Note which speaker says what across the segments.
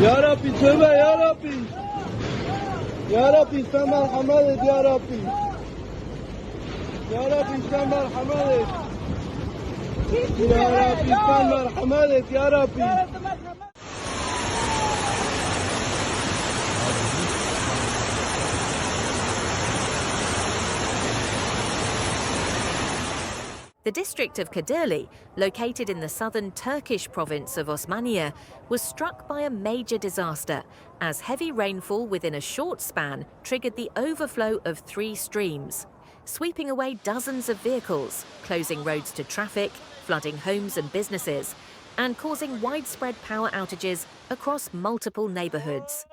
Speaker 1: Ya Rabbi tövbe ya Rabbi. Ya Rabbi sen merhamet et ya Rabbi. Ya Rabbi sen merhamet et. Ya Rabbi sen merhamet et ya Rabbi.
Speaker 2: The district of Kadirli, located in the southern Turkish province of Osmaniye, was struck by a major disaster as heavy rainfall within a short span triggered the overflow of 3 streams, sweeping away dozens of vehicles, closing roads to traffic, flooding homes and businesses, and causing widespread power outages across multiple neighborhoods.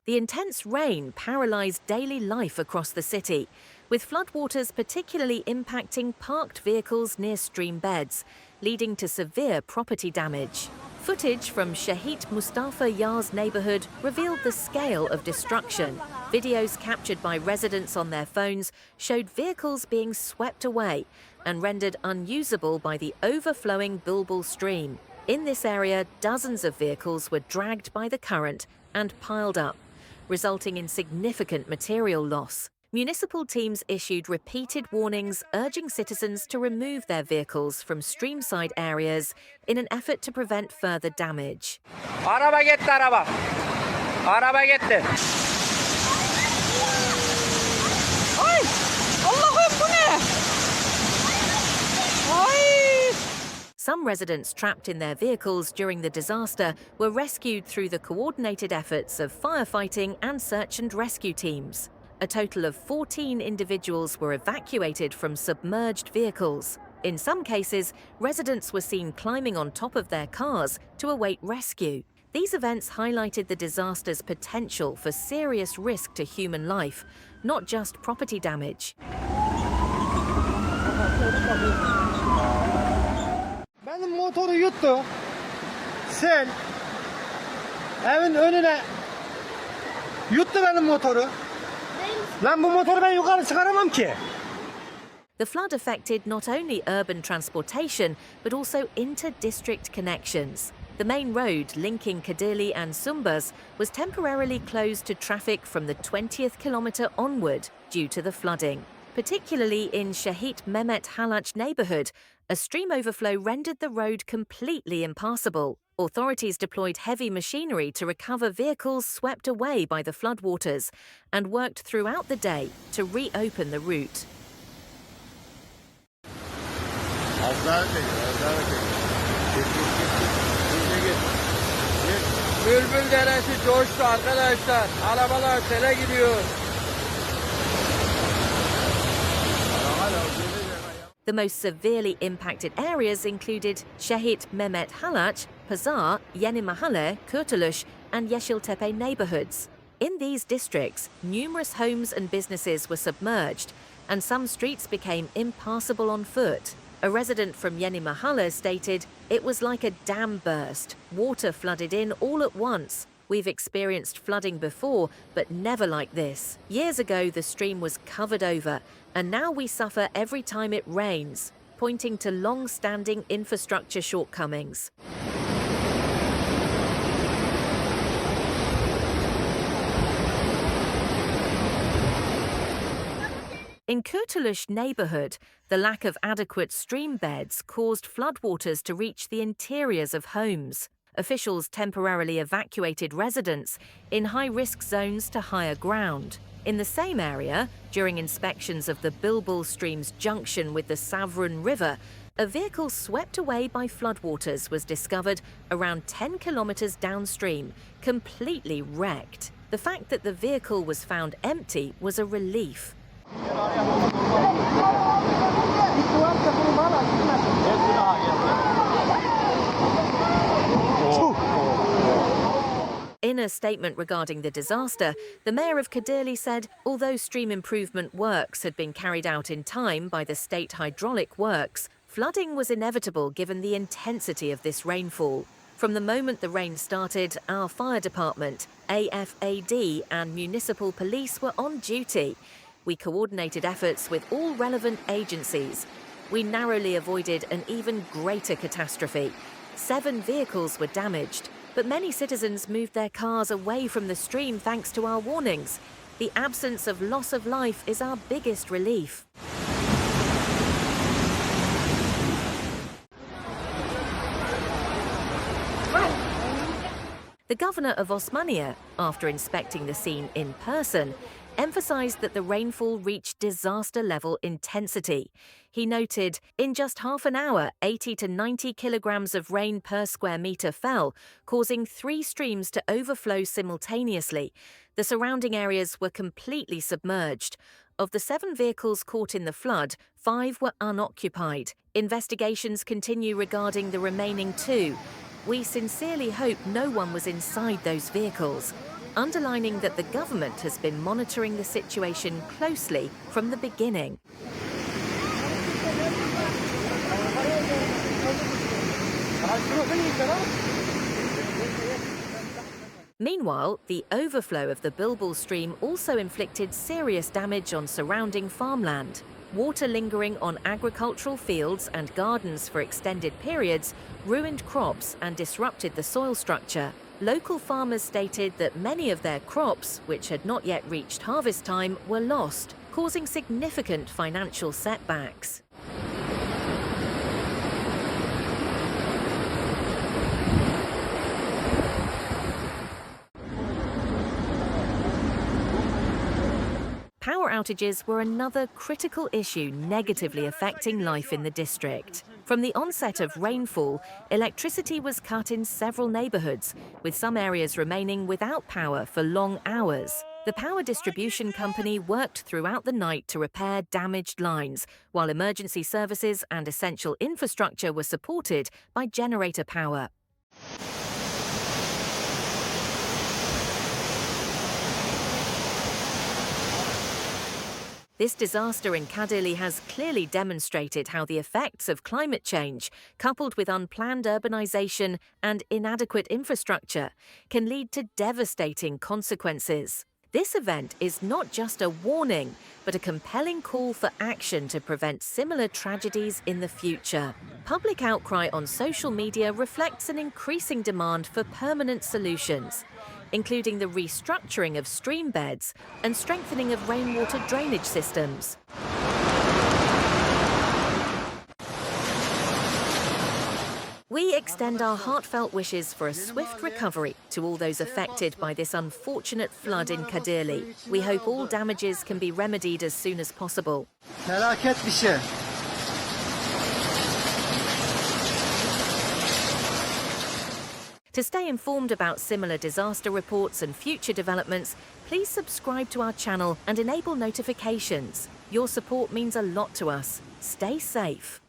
Speaker 2: The intense rain paralyzed daily life across the city, with floodwaters particularly impacting parked vehicles near stream beds, leading to severe property damage. Footage from Şehit Mustafa Yağız neighborhood revealed the scale of destruction. Videos captured by residents on their phones showed vehicles being swept away and rendered unusable by the overflowing Bülbül stream. In this area, dozens of vehicles were dragged by the current and piled up, resulting in significant material loss. Municipal teams issued repeated warnings urging citizens to remove their vehicles from streamside areas in an effort to prevent further damage.
Speaker 3: Araba gitti araba. Araba gitti.
Speaker 4: Ay! Allah'ım bu ne? Ay!
Speaker 2: Some residents trapped in their vehicles during the disaster were rescued through the coordinated efforts of firefighting and search and rescue teams. A total of 14 individuals were evacuated from submerged vehicles. In some cases, residents were seen climbing on top of their cars to await rescue. These events highlighted the disaster's potential for serious risk to human life, not just property damage.
Speaker 1: Benim motoru yuttu. Sel. Evin önüne yuttu benim motoru. Lan bu motoru ben yukarı çıkaramam ki.
Speaker 2: The flood affected not only urban transportation, but also inter-district connections. The main road linking Kadirli-Sumbas was temporarily closed to traffic from the 20th kilometre onward due to the flooding. Particularly in Şehit Mehmet Hallaç neighborhood, a stream overflow rendered the road completely impassable. Authorities deployed heavy machinery to recover vehicles swept away by the floodwaters and worked throughout the day to reopen the route.
Speaker 3: Bülbül deresi coştu arkadaşlar. Arabalar sele gidiyor.
Speaker 2: The most severely impacted areas included Şehit Mehmet Hallaç, Pazar, Yenimahalle, Kurtuluş, and Yeşiltepe neighborhoods. In these districts, numerous homes and businesses were submerged, and some streets became impassable on foot. A resident from Yenimahalle stated, "It was like a dam burst. Water flooded in all at once. We've experienced flooding before, but never like this. Years ago, the stream was covered over, and now we suffer every time it rains," pointing to long-standing infrastructure shortcomings. In Kurtuluş neighborhood, the lack of adequate stream beds caused floodwaters to reach the interiors of homes. Officials temporarily evacuated residents in high-risk zones to higher ground. In the same area, during inspections of the Bülbül stream's junction with the Savrun river, a vehicle swept away by floodwaters was discovered around 10 kilometers downstream, completely wrecked. The fact that the vehicle was found empty was a relief. In a statement regarding the disaster, the mayor of Kadirli said although stream improvement works had been carried out in time by the state hydraulic works, flooding was inevitable given the intensity of this rainfall. From the moment the rain started, our fire department, AFAD and municipal police were on duty. We coordinated efforts with all relevant agencies. We narrowly avoided an even greater catastrophe. 7 vehicles were damaged, but many citizens moved their cars away from the stream thanks to our warnings. The absence of loss of life is our biggest relief. The governor of Osmaniye, after inspecting the scene in person, emphasised that the rainfall reached disaster-level intensity. He noted, in just half an hour, 80 to 90 kilograms of rain per square metre fell, causing 3 streams to overflow simultaneously. The surrounding areas were completely submerged. Of the 7 vehicles caught in the flood, 5 were unoccupied. Investigations continue regarding the remaining 2. We sincerely hope no one was inside those vehicles, underlining that the government has been monitoring the situation closely from the beginning. Meanwhile, the overflow of the Bülbül stream also inflicted serious damage on surrounding farmland. Water lingering on agricultural fields and gardens for extended periods ruined crops and disrupted the soil structure. Local farmers stated that many of their crops, which had not yet reached harvest time, were lost, causing significant financial setbacks. Power outages were another critical issue negatively affecting life in the district. From the onset of rainfall, electricity was cut in several neighbourhoods, with some areas remaining without power for long hours. The power distribution company worked throughout the night to repair damaged lines, while emergency services and essential infrastructure were supported by generator power. This disaster in Kadirli has clearly demonstrated how the effects of climate change, coupled with unplanned urbanisation and inadequate infrastructure, can lead to devastating consequences. This event is not just a warning, but a compelling call for action to prevent similar tragedies in the future. Public outcry on social media reflects an increasing demand for permanent solutions, including the restructuring of stream beds and strengthening of rainwater drainage systems. We extend our heartfelt wishes for a swift recovery to all those affected by this unfortunate flood in Kadirli. We hope all damages can be remedied as soon as possible.
Speaker 1: Felaket bir şey.
Speaker 2: To stay informed about similar disaster reports and future developments, please subscribe to our channel and enable notifications. Your support means a lot to us. Stay safe.